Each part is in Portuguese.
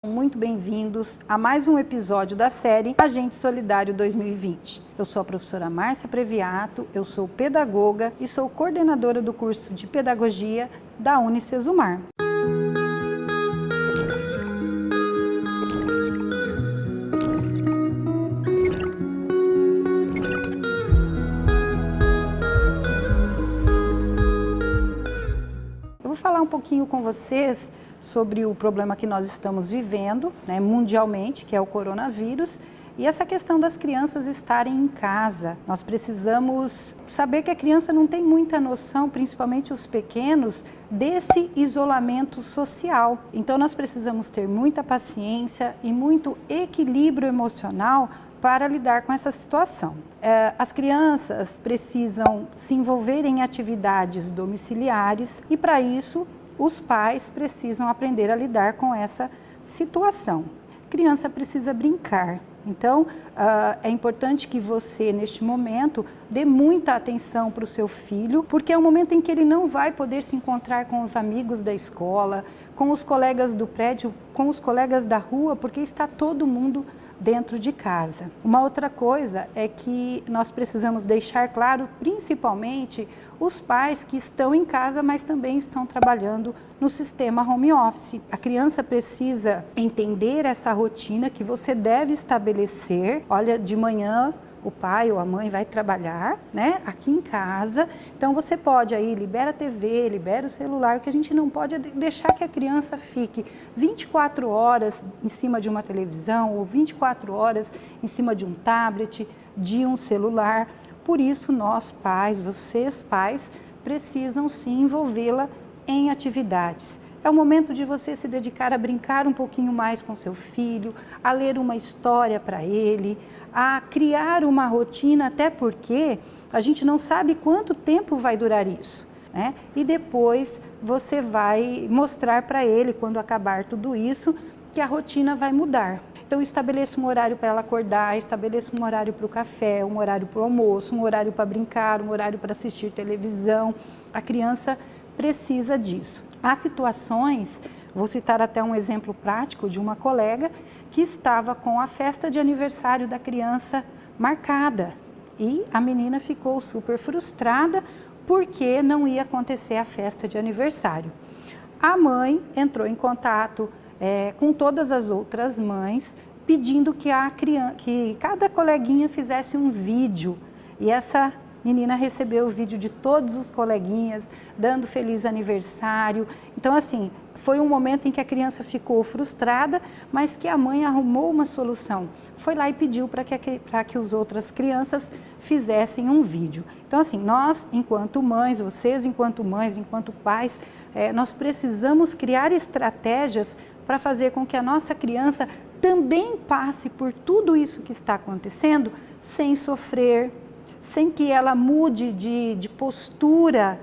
Muito bem-vindos a mais um episódio da série Agente Solidário 2020. Eu sou a professora Márcia Previato, eu sou pedagoga e sou coordenadora do curso de Pedagogia da Unicesumar. Eu vou falar um pouquinho com vocês sobre o problema que nós estamos vivendo, mundialmente, que é o coronavírus, e essa questão das crianças estarem em casa. Nós precisamos saber que a criança não tem muita noção, principalmente os pequenos, desse isolamento social. Então nós precisamos ter muita paciência e muito equilíbrio emocional para lidar com essa situação. As crianças precisam se envolver em atividades domiciliares e, para isso, os pais precisam aprender a lidar com essa situação. A criança precisa brincar. Então, é importante que você, neste momento, dê muita atenção para o seu filho, porque é um momento em que ele não vai poder se encontrar com os amigos da escola, com os colegas do prédio, com os colegas da rua, porque está todo mundo dentro de casa. Uma outra coisa é que nós precisamos deixar claro, principalmente, os pais que estão em casa, mas também estão trabalhando no sistema home office. A criança precisa entender essa rotina que você deve estabelecer. Olha, de manhã o pai ou a mãe vai trabalhar, aqui em casa. Então você pode aí, libera a TV, libera o celular, o que a gente não pode é deixar que a criança fique 24 horas em cima de uma televisão ou 24 horas em cima de um tablet, de um celular. Por isso nós pais, vocês pais, precisam sim envolvê-la em atividades. É o momento de você se dedicar a brincar um pouquinho mais com seu filho, a ler uma história para ele, a criar uma rotina, até porque a gente não sabe quanto tempo vai durar isso, E depois você vai mostrar para ele, quando acabar tudo isso, que a rotina vai mudar. Então estabeleça um horário para ela acordar, estabeleça um horário para o café, um horário para o almoço, um horário para brincar, um horário para assistir televisão. A criança precisa disso. Há situações, vou citar até um exemplo prático de uma colega que estava com a festa de aniversário da criança marcada e a menina ficou super frustrada porque não ia acontecer a festa de aniversário. A mãe entrou em contato com todas as outras mães pedindo que cada coleguinha fizesse um vídeo e essa menina recebeu o vídeo de todos os coleguinhas, dando feliz aniversário. Então, assim, foi um momento em que a criança ficou frustrada, mas que a mãe arrumou uma solução. Foi lá e pediu para que as outras crianças fizessem um vídeo. Então, assim, nós, enquanto mães, vocês, enquanto mães, enquanto pais, nós precisamos criar estratégias para fazer com que a nossa criança também passe por tudo isso que está acontecendo sem sofrer, sem que ela mude de postura,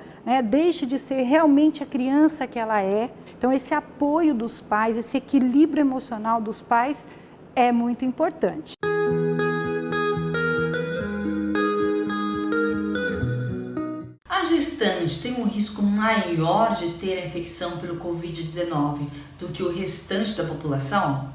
deixe de ser realmente a criança que ela é. Então esse apoio dos pais, esse equilíbrio emocional dos pais é muito importante. A gestante tem um risco maior de ter a infecção pelo Covid-19 do que o restante da população?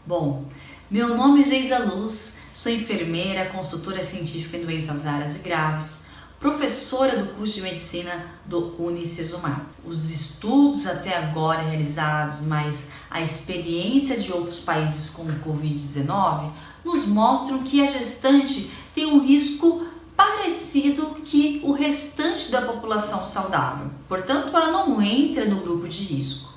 Bom, meu nome é Geisa Luz, sou enfermeira, consultora científica em doenças raras e graves, professora do curso de medicina do Unicesumar. Os estudos até agora realizados, mas a experiência de outros países com o Covid-19 nos mostram que a gestante tem um risco parecido que o restante da população saudável. Portanto, ela não entra no grupo de risco.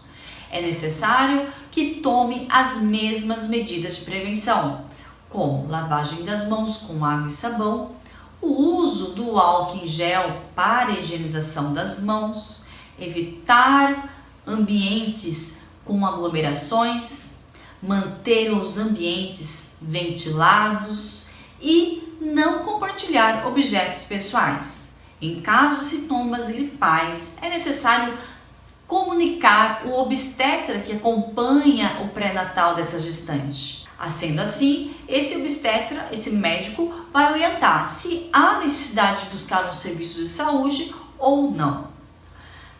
É necessário que tome as mesmas medidas de prevenção, como lavagem das mãos com água e sabão, o uso do álcool em gel para a higienização das mãos, evitar ambientes com aglomerações, manter os ambientes ventilados e não compartilhar objetos pessoais. Em caso de sintomas gripais, é necessário comunicar o obstetra que acompanha o pré-natal dessa gestante. Sendo assim, esse obstetra, esse médico, vai orientar se há necessidade de buscar um serviço de saúde ou não.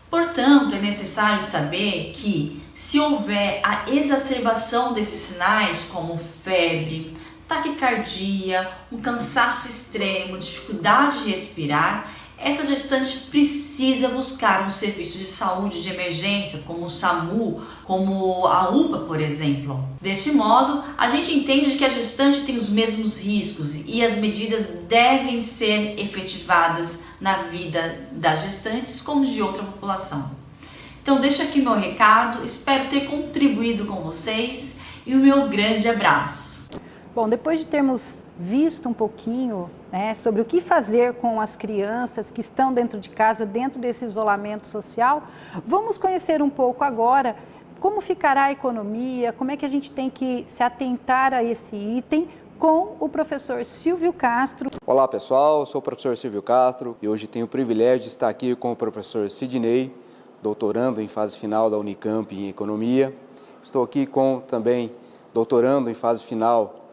Portanto, é necessário saber que Se houver a exacerbação desses sinais, como febre, taquicardia, um cansaço extremo, dificuldade de respirar, essa gestante precisa buscar um serviço de saúde de emergência, como o SAMU, como a UPA, por exemplo. Deste modo, a gente entende que a gestante tem os mesmos riscos e as medidas devem ser efetivadas na vida das gestantes como de outra população. Então deixo aqui meu recado, espero ter contribuído com vocês e o meu grande abraço. Bom, depois de termos visto um pouquinho, né, sobre o que fazer com as crianças que estão dentro de casa, dentro desse isolamento social, vamos conhecer um pouco agora como ficará a economia, como é que a gente tem que se atentar a esse item com o professor Silvio Castro. Olá pessoal, sou o professor Silvio Castro e hoje tenho o privilégio de estar aqui com o professor Sidney, doutorando em fase final da Unicamp em Economia. Estou aqui com também doutorando em fase final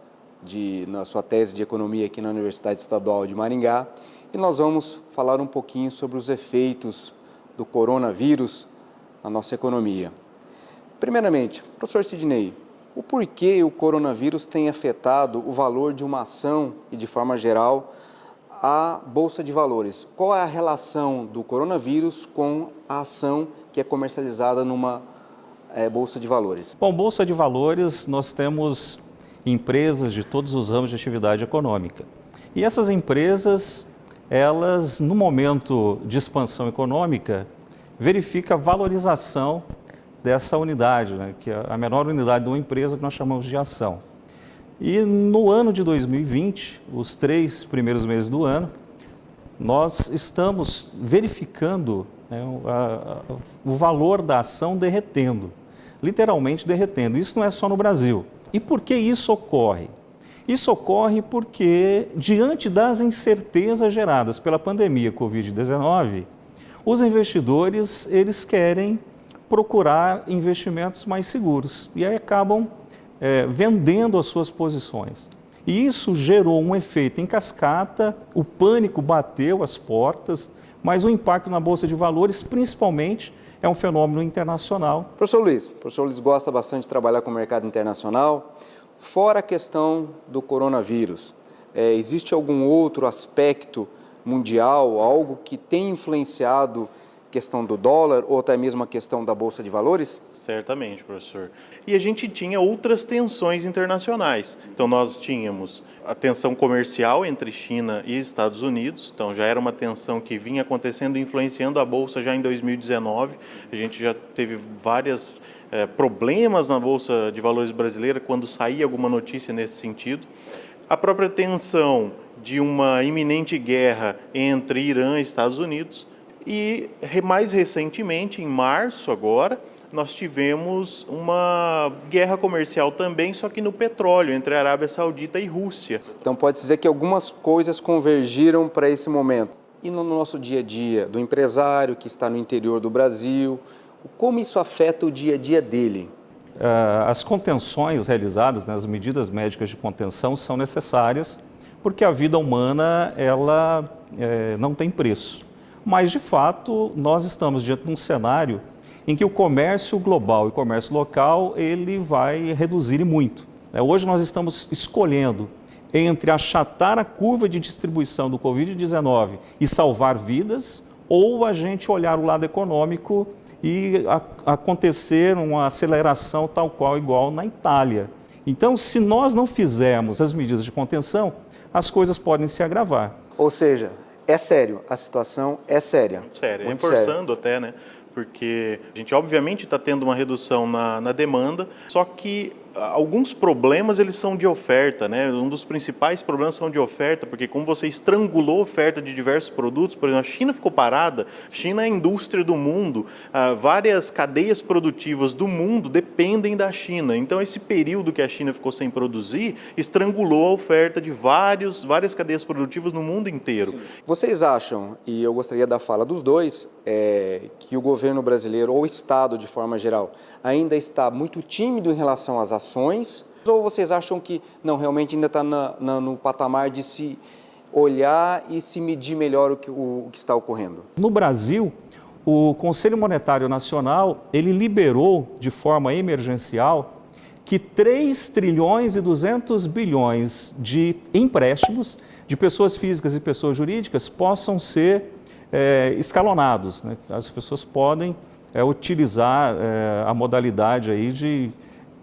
na sua tese de Economia aqui na Universidade Estadual de Maringá. E nós vamos falar um pouquinho sobre os efeitos do coronavírus na nossa economia. Primeiramente, professor Sidney, o porquê o coronavírus tem afetado o valor de uma ação e, de forma geral, a Bolsa de Valores? Qual é a relação do coronavírus com a ação que é comercializada numa Bolsa de Valores? Bom, Bolsa de Valores, nós temos empresas de todos os ramos de atividade econômica. E essas empresas, elas, no momento de expansão econômica, verificam a valorização dessa unidade, né, que é a menor unidade de uma empresa que nós chamamos de ação. E no ano de 2020, os 3 primeiros meses do ano, nós estamos verificando, né, o valor da ação derretendo, literalmente derretendo. Isso não é só no Brasil. E por que isso ocorre? Isso ocorre porque, diante das incertezas geradas pela pandemia Covid-19, os investidores, eles querem procurar investimentos mais seguros e aí acabam vendendo as suas posições. E isso gerou um efeito em cascata, o pânico bateu as portas, mas o impacto na Bolsa de Valores, principalmente, é um fenômeno internacional. Professor Luiz gosta bastante de trabalhar com o mercado internacional. Fora a questão do coronavírus, existe algum outro aspecto mundial, algo que tem influenciado a questão do dólar ou até mesmo a questão da Bolsa de Valores? Certamente, professor. E a gente tinha outras tensões internacionais. Então, nós tínhamos a tensão comercial entre China e Estados Unidos. Então, já era uma tensão que vinha acontecendo, influenciando a Bolsa já em 2019. A gente já teve vários problemas na Bolsa de Valores brasileira quando saía alguma notícia nesse sentido. A própria tensão de uma iminente guerra entre Irã e Estados Unidos. E mais recentemente, em março agora, nós tivemos uma guerra comercial também, só que no petróleo, entre a Arábia Saudita e Rússia. Então pode dizer que algumas coisas convergiram para esse momento. E no nosso dia a dia, do empresário que está no interior do Brasil, como isso afeta o dia a dia dele? As contenções realizadas, né, as medidas médicas de contenção são necessárias porque a vida humana ela não tem preço. Mas, de fato, nós estamos diante de um cenário em que o comércio global e o comércio local ele vai reduzir muito. Hoje nós estamos escolhendo entre achatar a curva de distribuição do Covid-19 e salvar vidas, ou a gente olhar o lado econômico e acontecer uma aceleração tal qual igual na Itália. Então, se nós não fizermos as medidas de contenção, as coisas podem se agravar. Ou seja, é sério, a situação é séria. Muito séria, muito reforçando até, né? Porque a gente obviamente está tendo uma redução na demanda, só que alguns problemas eles são de oferta, né? Um dos principais problemas são de oferta, porque como você estrangulou a oferta de diversos produtos, por exemplo, a China ficou parada, a China é a indústria do mundo, várias cadeias produtivas do mundo dependem da China. Então esse período que a China ficou sem produzir, estrangulou a oferta de várias cadeias produtivas no mundo inteiro. Sim. Vocês acham, e eu gostaria da fala dos dois, que o governo brasileiro, ou o Estado de forma geral, ainda está muito tímido em relação às ações? Ou vocês acham que não, realmente ainda está no patamar de se olhar e se medir melhor o que está ocorrendo? No Brasil, o Conselho Monetário Nacional, ele liberou de forma emergencial que 3 trilhões e 200 bilhões de empréstimos de pessoas físicas e pessoas jurídicas possam ser escalonados, né? As pessoas podem utilizar a modalidade aí de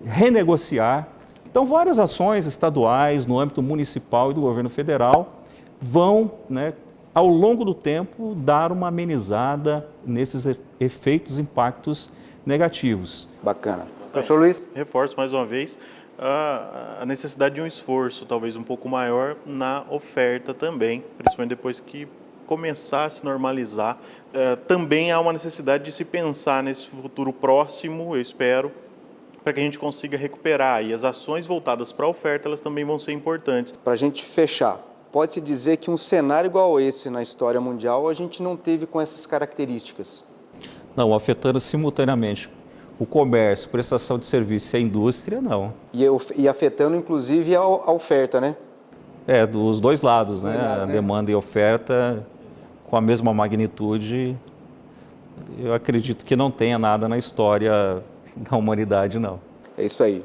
renegociar. Então, várias ações estaduais, no âmbito municipal e do governo federal, vão, né, ao longo do tempo, dar uma amenizada nesses efeitos, impactos negativos. Bacana. Professor Luiz? Reforço mais uma vez a necessidade de um esforço talvez um pouco maior na oferta também, principalmente depois que começar a se normalizar. Também há uma necessidade de se pensar nesse futuro próximo, eu espero, para que a gente consiga recuperar. E as ações voltadas para a oferta, elas também vão ser importantes. Para a gente fechar, pode-se dizer que um cenário igual esse na história mundial a gente não teve com essas características? Não, afetando simultaneamente o comércio, prestação de serviço e a indústria, não. E afetando inclusive a oferta, né? Dos dois lados, né? A demanda e a oferta com a mesma magnitude, eu acredito que não tenha nada na história da humanidade, não. É isso aí.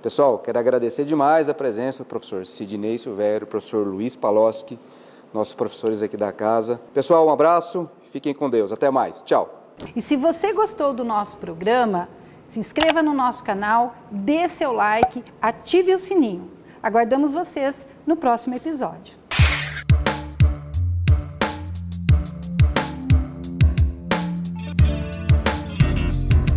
Pessoal, quero agradecer demais a presença do professor Sidney Silvério, professor Luiz Paloski, nossos professores aqui da casa. Pessoal, um abraço, fiquem com Deus. Até mais. Tchau. E se você gostou do nosso programa, se inscreva no nosso canal, dê seu like, ative o sininho. Aguardamos vocês no próximo episódio.